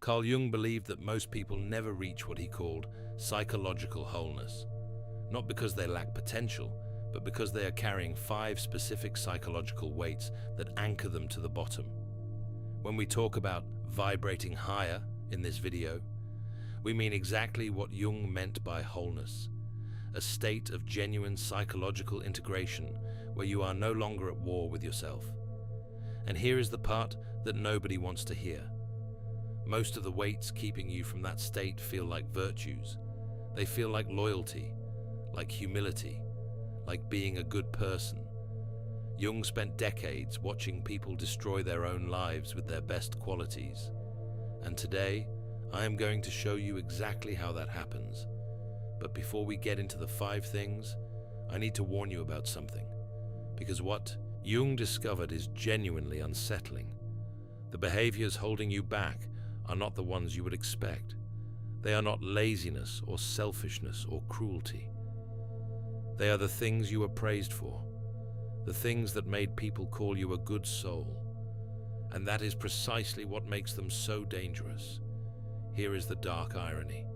Carl Jung believed that most people never reach what he called psychological wholeness, not because they lack potential, but because they are carrying 5 specific psychological weights that anchor them to the bottom. When we talk about vibrating higher in this video, we mean exactly what Jung meant by wholeness, a state of genuine psychological integration where you are no longer at war with yourself. And here is the part that nobody wants to hear. Most of the weights keeping you from that state feel like virtues. They feel like loyalty, like humility, like being a good person. Jung spent decades watching people destroy their own lives with their best qualities. And today, I am going to show you exactly how that happens. But before we get into the 5 things, I need to warn you about something. Because what Jung discovered is genuinely unsettling. The behaviors holding you back are not the ones you would expect. They are not laziness or selfishness or cruelty. They are the things you were praised for, the things that made people call you a good soul. And that is precisely what makes them so dangerous. Here is the dark irony.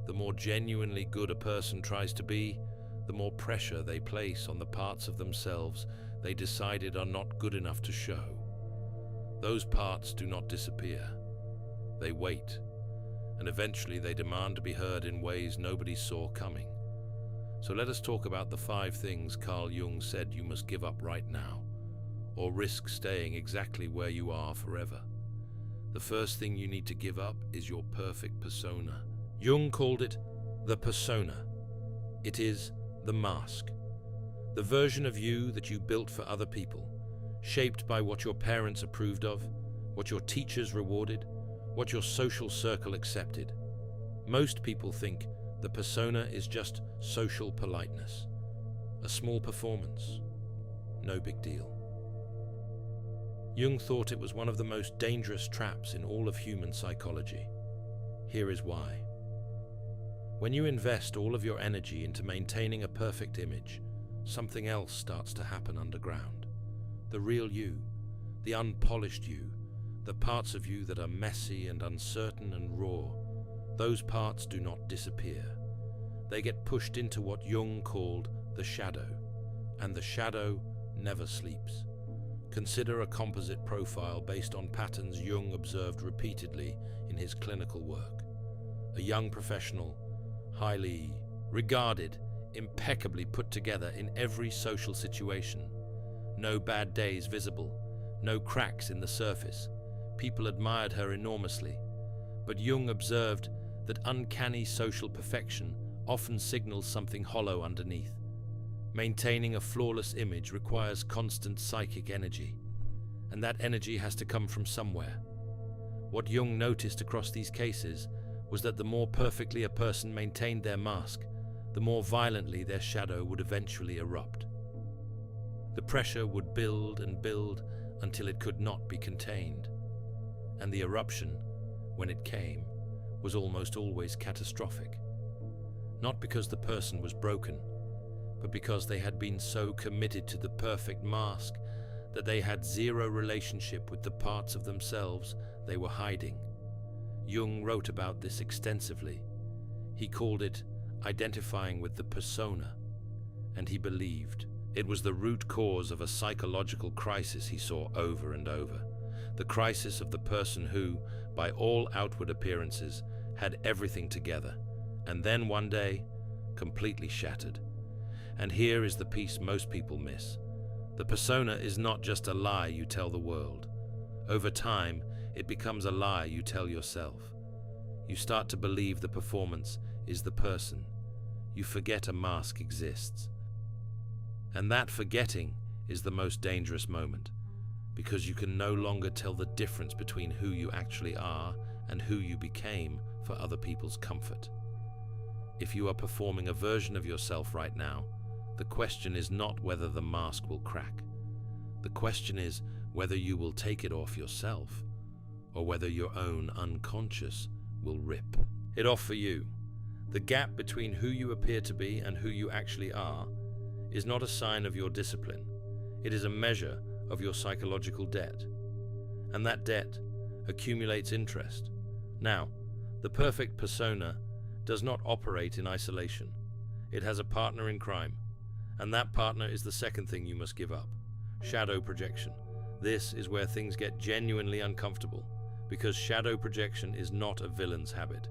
The more genuinely good a person tries to be, the more pressure they place on the parts of themselves they decided are not good enough to show. Those parts do not disappear. They wait, and eventually they demand to be heard in ways nobody saw coming. So let us talk about the 5 things Carl Jung said you must give up right now, or risk staying exactly where you are forever. The first thing you need to give up is your perfect persona. Jung called it the persona. It is the mask. The version of you that you built for other people, shaped by what your parents approved of, what your teachers rewarded, what your social circle accepted. Most people think the persona is just social politeness, a small performance, no big deal. Jung thought it was one of the most dangerous traps in all of human psychology. Here is why. When you invest all of your energy into maintaining a perfect image, something else starts to happen underground. The real you, the unpolished you, the parts of you that are messy and uncertain and raw, those parts do not disappear. They get pushed into what Jung called the shadow, and the shadow never sleeps. Consider a composite profile based on patterns Jung observed repeatedly in his clinical work. A young professional, highly regarded, impeccably put together in every social situation. No bad days visible, no cracks in the surface. People admired her enormously. But Jung observed that uncanny social perfection often signals something hollow underneath. Maintaining a flawless image requires constant psychic energy, and that energy has to come from somewhere. What Jung noticed across these cases was that the more perfectly a person maintained their mask, the more violently their shadow would eventually erupt. The pressure would build and build until it could not be contained, and the eruption, when it came, was almost always catastrophic. Not because the person was broken, but because they had been so committed to the perfect mask that they had zero relationship with the parts of themselves they were hiding. Jung wrote about this extensively. He called it identifying with the persona, and he believed it was the root cause of a psychological crisis he saw over and over. The crisis of the person who, by all outward appearances, had everything together, and then one day, completely shattered. And here is the piece most people miss. The persona is not just a lie you tell the world. Over time, it becomes a lie you tell yourself. You start to believe the performance is the person. You forget a mask exists. And that forgetting is the most dangerous moment, because you can no longer tell the difference between who you actually are and who you became for other people's comfort. If you are performing a version of yourself right now, the question is not whether the mask will crack. The question is whether you will take it off yourself, or whether your own unconscious will rip it off for you. The gap between who you appear to be and who you actually are is not a sign of your discipline. It is a measure of your psychological debt. And that debt accumulates interest. Now, the perfect persona does not operate in isolation. It has a partner in crime, and that partner is the second thing you must give up: shadow projection. This is where things get genuinely uncomfortable, because shadow projection is not a villain's habit.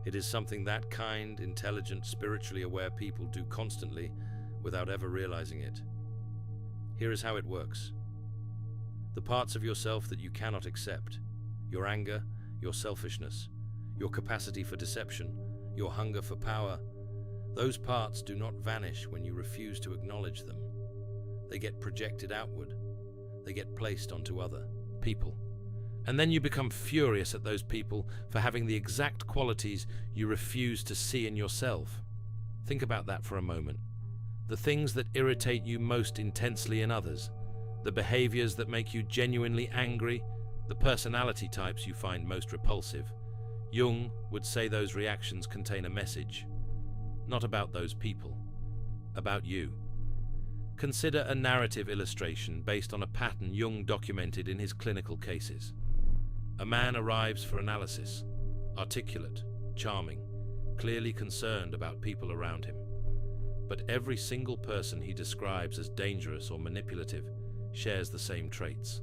It is something that kind, intelligent, spiritually aware people do constantly without ever realizing it. Here is how it works. The parts of yourself that you cannot accept, your anger, your selfishness, your capacity for deception, your hunger for power, those parts do not vanish when you refuse to acknowledge them. They get projected outward. They get placed onto other people. And then you become furious at those people for having the exact qualities you refuse to see in yourself. Think about that for a moment. The things that irritate you most intensely in others, the behaviors that make you genuinely angry, the personality types you find most repulsive. Jung would say those reactions contain a message, not about those people, about you. Consider a narrative illustration based on a pattern Jung documented in his clinical cases. A man arrives for analysis, articulate, charming, clearly concerned about people around him. But every single person he describes as dangerous or manipulative shares the same traits.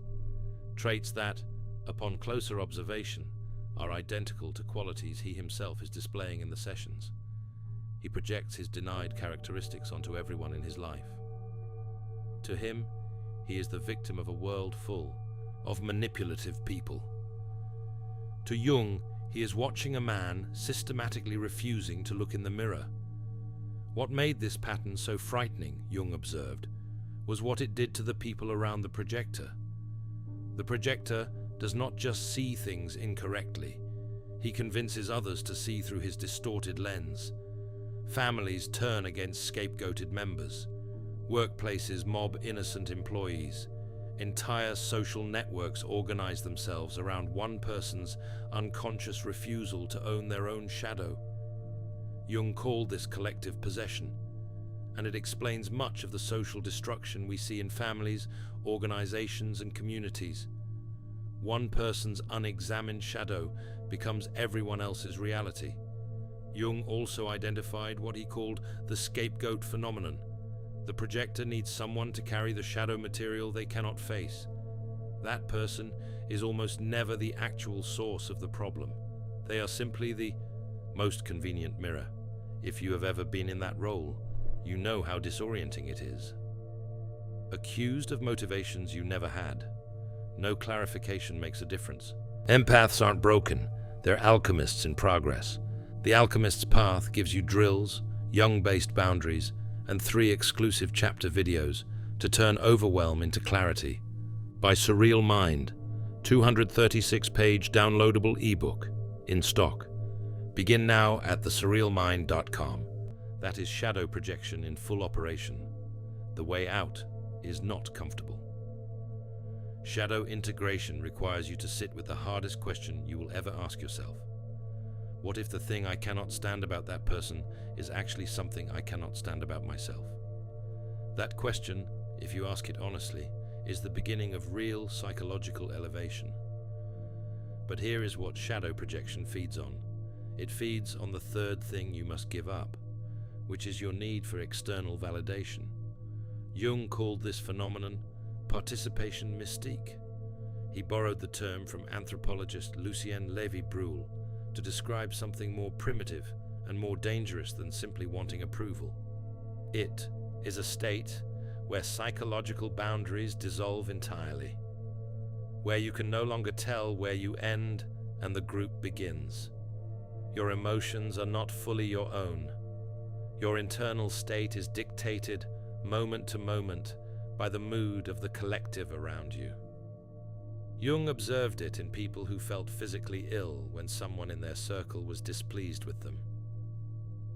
Traits that, upon closer observation, are identical to qualities he himself is displaying in the sessions. He projects his denied characteristics onto everyone in his life. To him, he is the victim of a world full of manipulative people. To Jung, he is watching a man systematically refusing to look in the mirror. What made this pattern so frightening, Jung observed, was what it did to the people around the projector. The projector does not just see things incorrectly. He convinces others to see through his distorted lens. Families turn against scapegoated members. Workplaces mob innocent employees. Entire social networks organize themselves around one person's unconscious refusal to own their own shadow. Jung called this collective possession, and it explains much of the social destruction we see in families, organizations, and communities. One person's unexamined shadow becomes everyone else's reality. Jung also identified what he called the scapegoat phenomenon. The projector needs someone to carry the shadow material they cannot face. That person is almost never the actual source of the problem. They are simply the most convenient mirror. If you have ever been in that role, you know how disorienting it is. Accused of motivations you never had. No clarification makes a difference. Empaths aren't broken, they're alchemists in progress. The alchemist's path gives you drills, Jung-based boundaries, and 3 exclusive chapter videos to turn overwhelm into clarity. By Surreal Mind, 236-page downloadable ebook in stock. Begin now at thesurrealmind.com. That is shadow projection in full operation. The way out is not comfortable. Shadow integration requires you to sit with the hardest question you will ever ask yourself. What if the thing I cannot stand about that person is actually something I cannot stand about myself? That question, if you ask it honestly, is the beginning of real psychological elevation. But here is what shadow projection feeds on. It feeds on the third thing you must give up, which is your need for external validation. Jung called this phenomenon participation mystique. He borrowed the term from anthropologist Lucien Lévy-Bruhl to describe something more primitive and more dangerous than simply wanting approval. It is a state where psychological boundaries dissolve entirely, where you can no longer tell where you end and the group begins. Your emotions are not fully your own. Your internal state is dictated, moment to moment, by the mood of the collective around you. Jung observed it in people who felt physically ill when someone in their circle was displeased with them.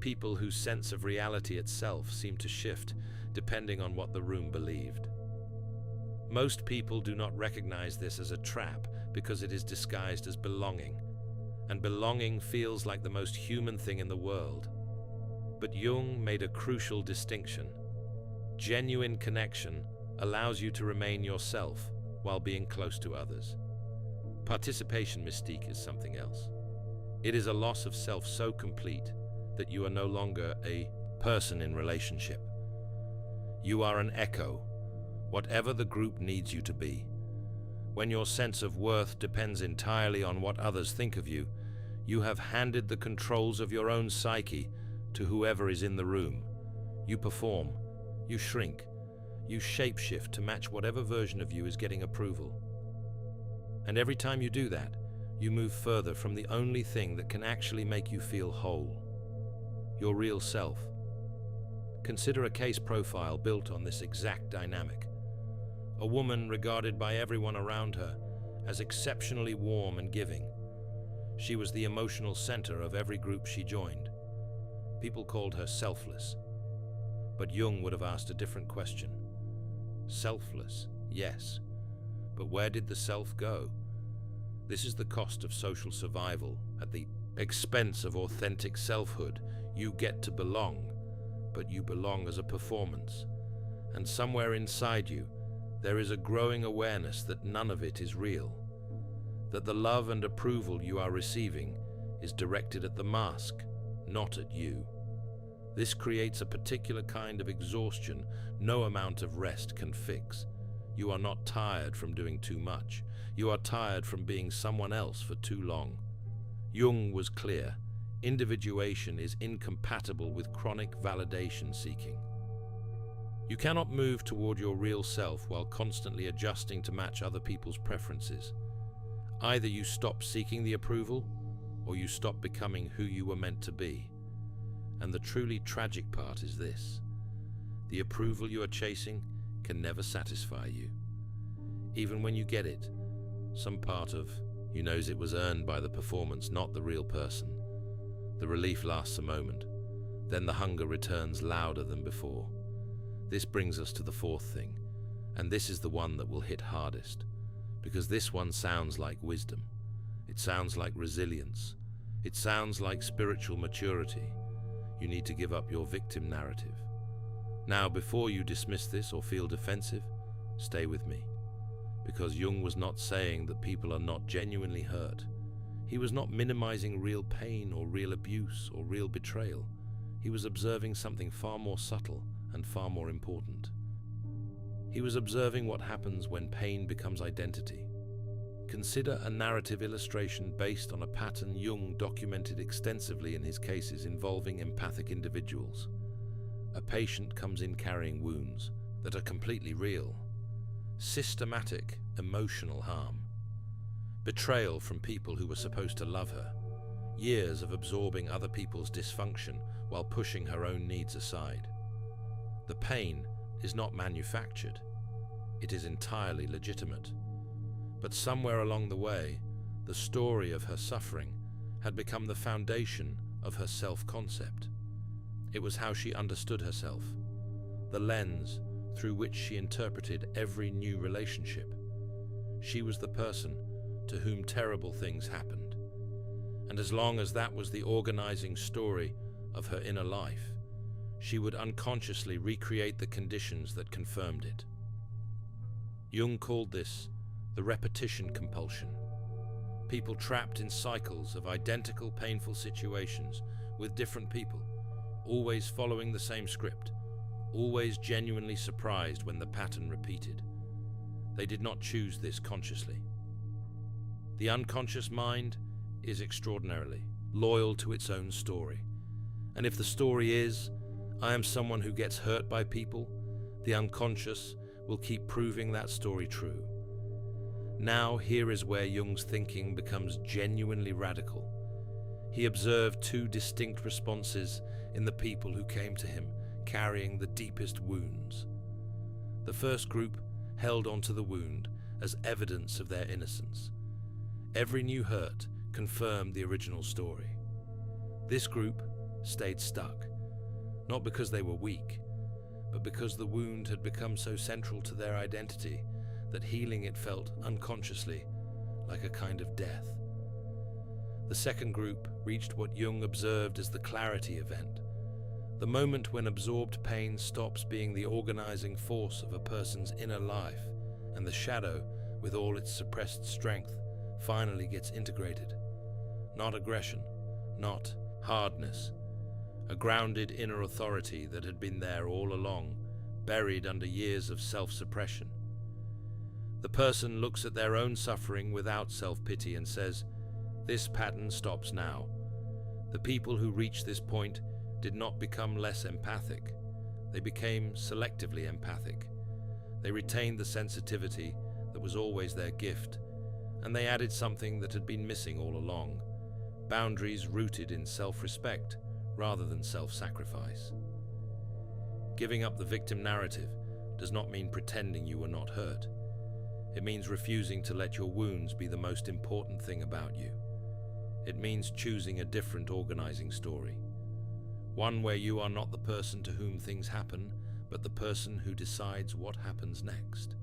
People whose sense of reality itself seemed to shift depending on what the room believed. Most people do not recognize this as a trap because it is disguised as belonging, and belonging feels like the most human thing in the world. But Jung made a crucial distinction. Genuine connection allows you to remain yourself while being close to others. Participation mystique is something else. It is a loss of self so complete that you are no longer a person in relationship. You are an echo, whatever the group needs you to be. When your sense of worth depends entirely on what others think of you, you have handed the controls of your own psyche to whoever is in the room. You perform, you shrink, you shapeshift to match whatever version of you is getting approval. And every time you do that, you move further from the only thing that can actually make you feel whole, your real self. Consider a case profile built on this exact dynamic. A woman regarded by everyone around her as exceptionally warm and giving. She was the emotional center of every group she joined. People called her selfless. But Jung would have asked a different question. Selfless, yes. But where did the self go? This is the cost of social survival. At the expense of authentic selfhood, you get to belong, but you belong as a performance. And somewhere inside you, there is a growing awareness that none of it is real. That the love and approval you are receiving is directed at the mask, not at you. This creates a particular kind of exhaustion no amount of rest can fix. You are not tired from doing too much. You are tired from being someone else for too long. Jung was clear. Individuation is incompatible with chronic validation seeking. You cannot move toward your real self while constantly adjusting to match other people's preferences. Either you stop seeking the approval, or you stop becoming who you were meant to be. And the truly tragic part is this: the approval you are chasing can never satisfy you. Even when you get it, some part of you knows it was earned by the performance, not the real person. The relief lasts a moment, then the hunger returns louder than before. This brings us to the fourth thing, and this is the one that will hit hardest, because this one sounds like wisdom. It sounds like resilience. It sounds like spiritual maturity. You need to give up your victim narrative. Now, before you dismiss this or feel defensive, stay with me. Because Jung was not saying that people are not genuinely hurt. He was not minimizing real pain or real abuse or real betrayal. He was observing something far more subtle and far more important. He was observing what happens when pain becomes identity. Consider a narrative illustration based on a pattern Jung documented extensively in his cases involving empathic individuals. A patient comes in carrying wounds that are completely real. Systematic emotional harm. Betrayal from people who were supposed to love her. Years of absorbing other people's dysfunction while pushing her own needs aside. The pain is not manufactured. It is entirely legitimate. But somewhere along the way, the story of her suffering had become the foundation of her self-concept. It was how she understood herself, the lens through which she interpreted every new relationship. She was the person to whom terrible things happened. And as long as that was the organizing story of her inner life, she would unconsciously recreate the conditions that confirmed it. Jung called this the repetition compulsion. People trapped in cycles of identical painful situations with different people, always following the same script, always genuinely surprised when the pattern repeated. They did not choose this consciously. The unconscious mind is extraordinarily loyal to its own story. And if the story is, I am someone who gets hurt by people, the unconscious will keep proving that story true. Now, here is where Jung's thinking becomes genuinely radical. He observed two distinct responses in the people who came to him carrying the deepest wounds. The first group held onto the wound as evidence of their innocence. Every new hurt confirmed the original story. This group stayed stuck, not because they were weak, but because the wound had become so central to their identity that healing it felt unconsciously like a kind of death. The second group reached what Jung observed as the clarity event, the moment when absorbed pain stops being the organizing force of a person's inner life and the shadow, with all its suppressed strength, finally gets integrated. not aggression, not hardness, a grounded inner authority that had been there all along, buried under years of self-suppression. The person looks at their own suffering without self-pity and says, "This pattern stops now." The people who reached this point did not become less empathic. They became selectively empathic. They retained the sensitivity that was always their gift, and they added something that had been missing all along: boundaries rooted in self-respect rather than self-sacrifice. Giving up the victim narrative does not mean pretending you were not hurt. It means refusing to let your wounds be the most important thing about you. It means choosing a different organizing story. One where you are not the person to whom things happen, but the person who decides what happens next.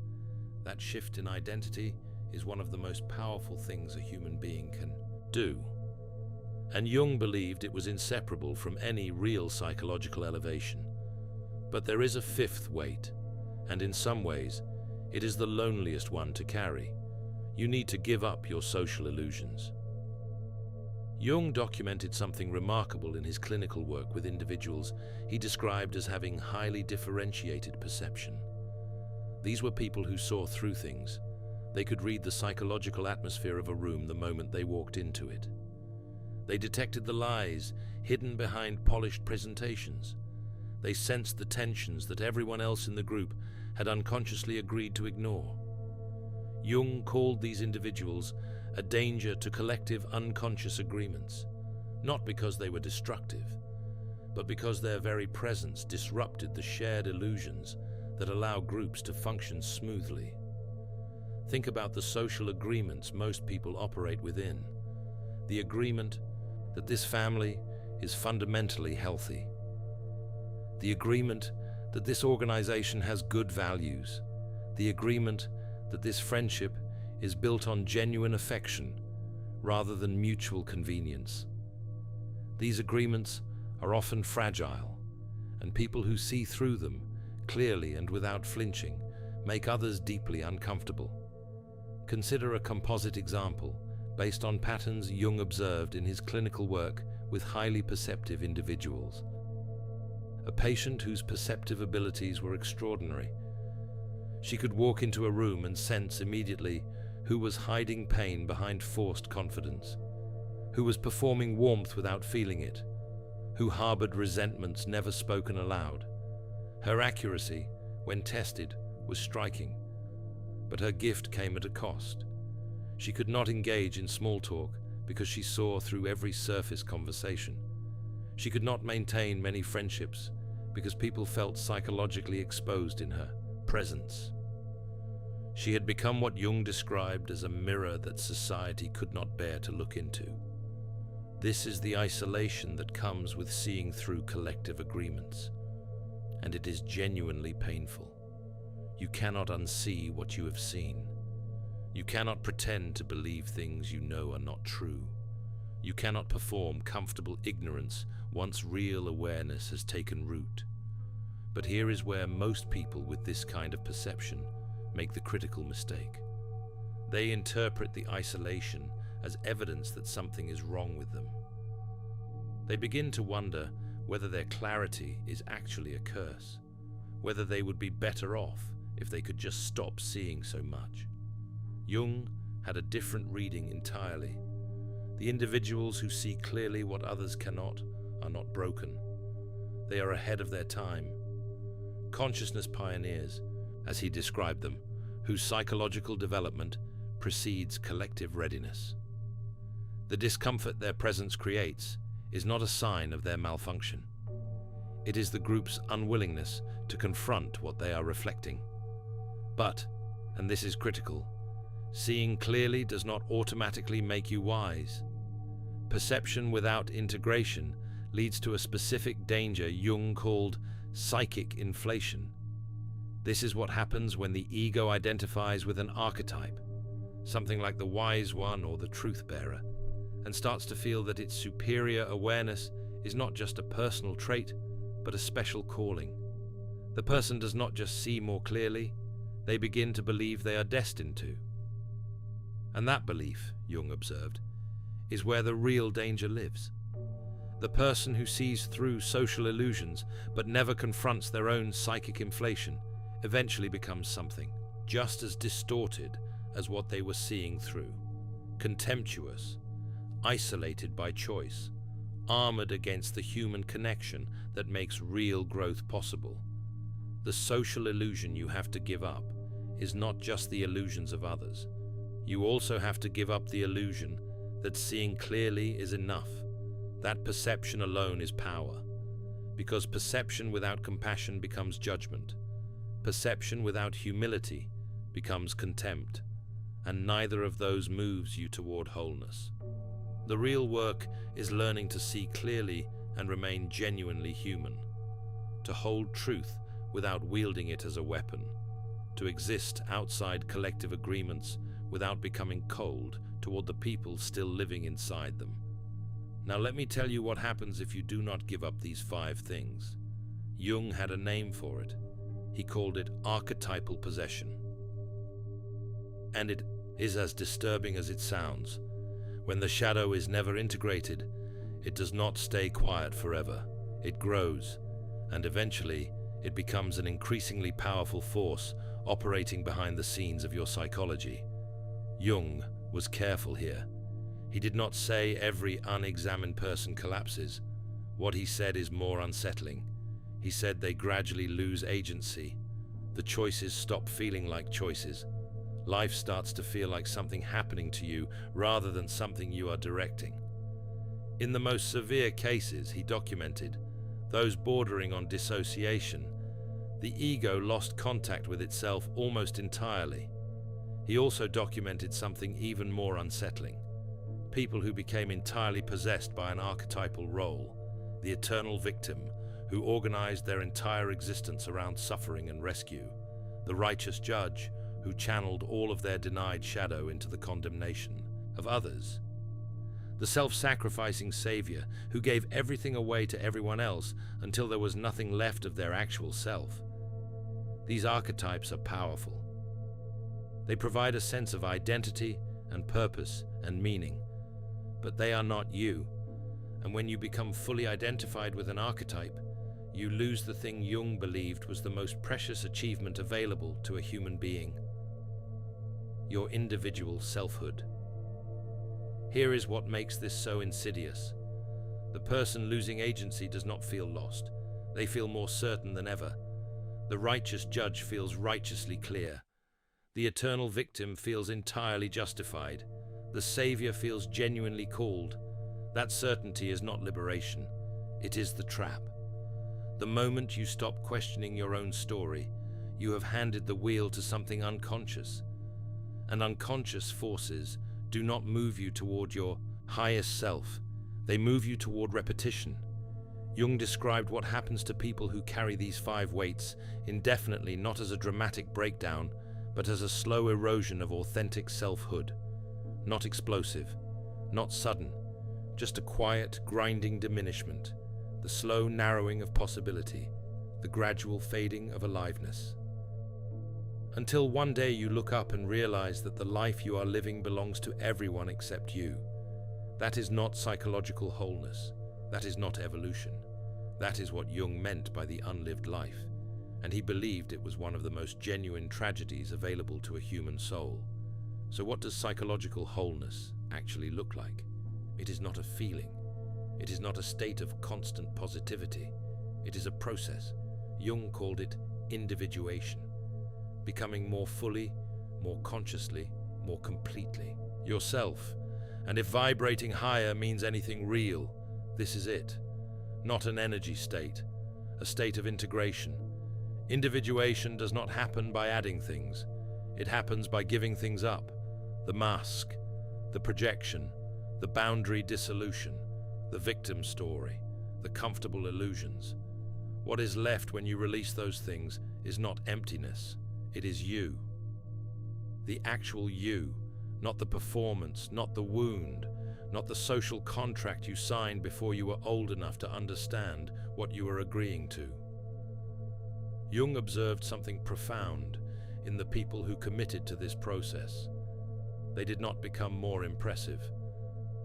That shift in identity is one of the most powerful things a human being can do. And Jung believed it was inseparable from any real psychological elevation. But there is a fifth weight, and in some ways, it is the loneliest one to carry. You need to give up your social illusions. Jung documented something remarkable in his clinical work with individuals he described as having highly differentiated perception. These were people who saw through things. They could read the psychological atmosphere of a room the moment they walked into it. They detected the lies hidden behind polished presentations. They sensed the tensions that everyone else in the group had unconsciously agreed to ignore. Jung called these individuals a danger to collective unconscious agreements, not because they were destructive, but because their very presence disrupted the shared illusions that allow groups to function smoothly. Think about the social agreements most people operate within. The agreement that this family is fundamentally healthy. The agreement that this organization has good values. The agreement that this friendship is built on genuine affection rather than mutual convenience. These agreements are often fragile, and people who see through them clearly and without flinching make others deeply uncomfortable. Consider a composite example based on patterns Jung observed in his clinical work with highly perceptive individuals. A patient whose perceptive abilities were extraordinary. She could walk into a room and sense immediately who was hiding pain behind forced confidence, who was performing warmth without feeling it, who harbored resentments never spoken aloud. Her accuracy, when tested, was striking, but her gift came at a cost. She could not engage in small talk because she saw through every surface conversation. She could not maintain many friendships because people felt psychologically exposed in her presence. She had become what Jung described as a mirror that society could not bear to look into. This is the isolation that comes with seeing through collective agreements, and it is genuinely painful. You cannot unsee what you have seen. You cannot pretend to believe things you know are not true. You cannot perform comfortable ignorance once real awareness has taken root. But here is where most people with this kind of perception make the critical mistake. They interpret the isolation as evidence that something is wrong with them. They begin to wonder whether their clarity is actually a curse, whether they would be better off if they could just stop seeing so much. Jung had a different reading entirely. The individuals who see clearly what others cannot are not broken. They are ahead of their time. Consciousness pioneers, as he described them, whose psychological development precedes collective readiness. The discomfort their presence creates is not a sign of their malfunction. It is the group's unwillingness to confront what they are reflecting. But, and this is critical, seeing clearly does not automatically make you wise. Perception without integration leads to a specific danger Jung called psychic inflation. This is what happens when the ego identifies with an archetype, something like the wise one or the truth bearer, and starts to feel that its superior awareness is not just a personal trait, but a special calling. The person does not just see more clearly, they begin to believe they are destined to. And that belief, Jung observed, is where the real danger lives. The person who sees through social illusions but never confronts their own psychic inflation eventually becomes something just as distorted as what they were seeing through. Contemptuous, isolated by choice, armored against the human connection that makes real growth possible. The social illusion you have to give up is not just the illusions of others. You also have to give up the illusion that seeing clearly is enough. That perception alone is power, because perception without compassion becomes judgment. Perception without humility becomes contempt, and neither of those moves you toward wholeness. The real work is learning to see clearly and remain genuinely human, to hold truth without wielding it as a weapon, to exist outside collective agreements without becoming cold toward the people still living inside them. Now let me tell you what happens if you do not give up these 5 things. Jung had a name for it. He called it archetypal possession. And it is as disturbing as it sounds. When the shadow is never integrated, it does not stay quiet forever. It grows, and eventually it becomes an increasingly powerful force operating behind the scenes of your psychology. Jung was careful here. He did not say every unexamined person collapses. What he said is more unsettling. He said they gradually lose agency. The choices stop feeling like choices. Life starts to feel like something happening to you rather than something you are directing. In the most severe cases, he documented, those bordering on dissociation, the ego lost contact with itself almost entirely. He also documented something even more unsettling. People who became entirely possessed by an archetypal role, the eternal victim, who organized their entire existence around suffering and rescue, the righteous judge, who channeled all of their denied shadow into the condemnation of others, the self-sacrificing savior who gave everything away to everyone else until there was nothing left of their actual self. These archetypes are powerful. They provide a sense of identity and purpose and meaning, but they are not you. And when you become fully identified with an archetype, you lose the thing Jung believed was the most precious achievement available to a human being: your individual selfhood. Here is what makes this so insidious. The person losing agency does not feel lost. They feel more certain than ever. The righteous judge feels righteously clear. The eternal victim feels entirely justified. The savior feels genuinely called. That certainty is not liberation. It is the trap. The moment you stop questioning your own story, you have handed the wheel to something unconscious. And unconscious forces do not move you toward your highest self. They move you toward repetition. Jung described what happens to people who carry these 5 weights indefinitely, not as a dramatic breakdown, but as a slow erosion of authentic selfhood. Not explosive, not sudden, just a quiet, grinding diminishment, the slow narrowing of possibility, the gradual fading of aliveness. Until one day you look up and realize that the life you are living belongs to everyone except you. That is not psychological wholeness. That is not evolution. That is what Jung meant by the unlived life, and he believed it was one of the most genuine tragedies available to a human soul. So what does psychological wholeness actually look like? It is not a feeling. It is not a state of constant positivity. It is a process. Jung called it individuation. Becoming more fully, more consciously, more completely yourself. And if vibrating higher means anything real, this is it. Not an energy state, a state of integration. Individuation does not happen by adding things. It happens by giving things up. The mask, the projection, the boundary dissolution, the victim story, the comfortable illusions. What is left when you release those things is not emptiness. It is you. The actual you, not the performance, not the wound, not the social contract you signed before you were old enough to understand what you were agreeing to. Jung observed something profound in the people who committed to this process. They did not become more impressive.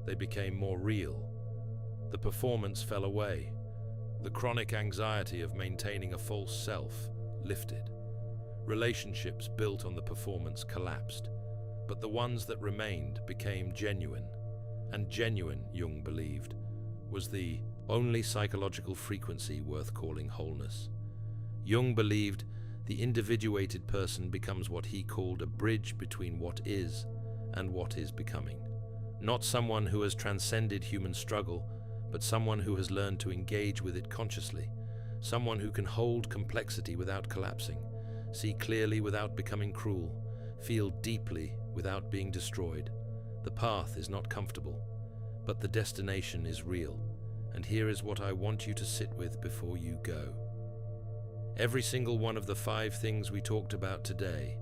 They became more real. The performance fell away. The chronic anxiety of maintaining a false self lifted. Relationships built on the performance collapsed, but the ones that remained became genuine. And genuine, Jung believed, was the only psychological frequency worth calling wholeness. Jung believed the individuated person becomes what he called a bridge between what is and what is becoming. Not someone who has transcended human struggle, but someone who has learned to engage with it consciously, someone who can hold complexity without collapsing, see clearly without becoming cruel, feel deeply without being destroyed. The path is not comfortable, but the destination is real, and here is what I want you to sit with before you go. Every single one of the 5 things we talked about today,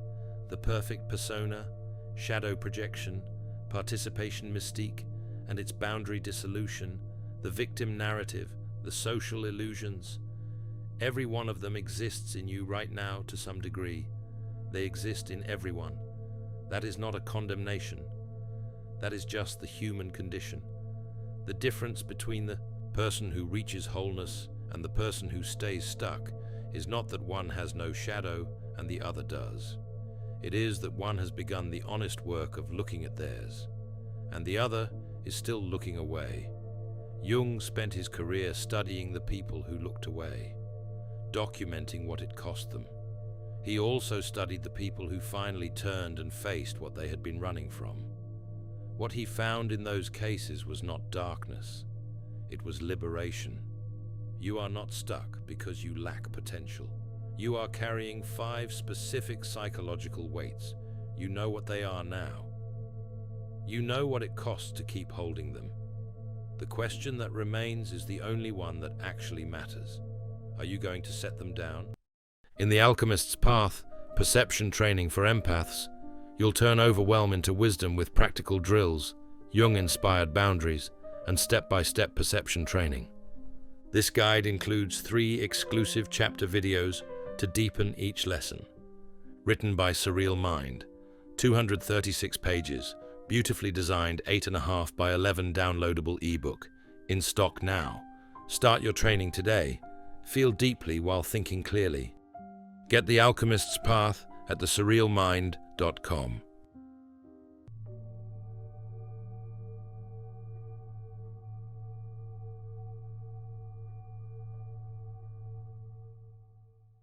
the perfect persona, shadow projection, participation mystique and its boundary dissolution, the victim narrative, the social illusions, every one of them exists in you right now to some degree. They exist in everyone. That is not a condemnation. That is just the human condition. The difference between the person who reaches wholeness and the person who stays stuck is not that one has no shadow and the other does. It is that one has begun the honest work of looking at theirs, and the other is still looking away. Jung spent his career studying the people who looked away, documenting what it cost them. He also studied the people who finally turned and faced what they had been running from. What he found in those cases was not darkness, it was liberation. You are not stuck because you lack potential. You are carrying 5 specific psychological weights. You know what they are now. You know what it costs to keep holding them. The question that remains is the only one that actually matters. Are you going to set them down? In The Alchemist's Path, perception training for empaths, you'll turn overwhelm into wisdom with practical drills, Jung-inspired boundaries, and step-by-step perception training. This guide includes 3 exclusive chapter videos to deepen each lesson. Written by Surreal Mind, 236 pages, beautifully designed 8.5 by 11 downloadable ebook, in stock now. Start your training today. Feel deeply while thinking clearly. Get The Alchemist's Path at thesurrealmind.com.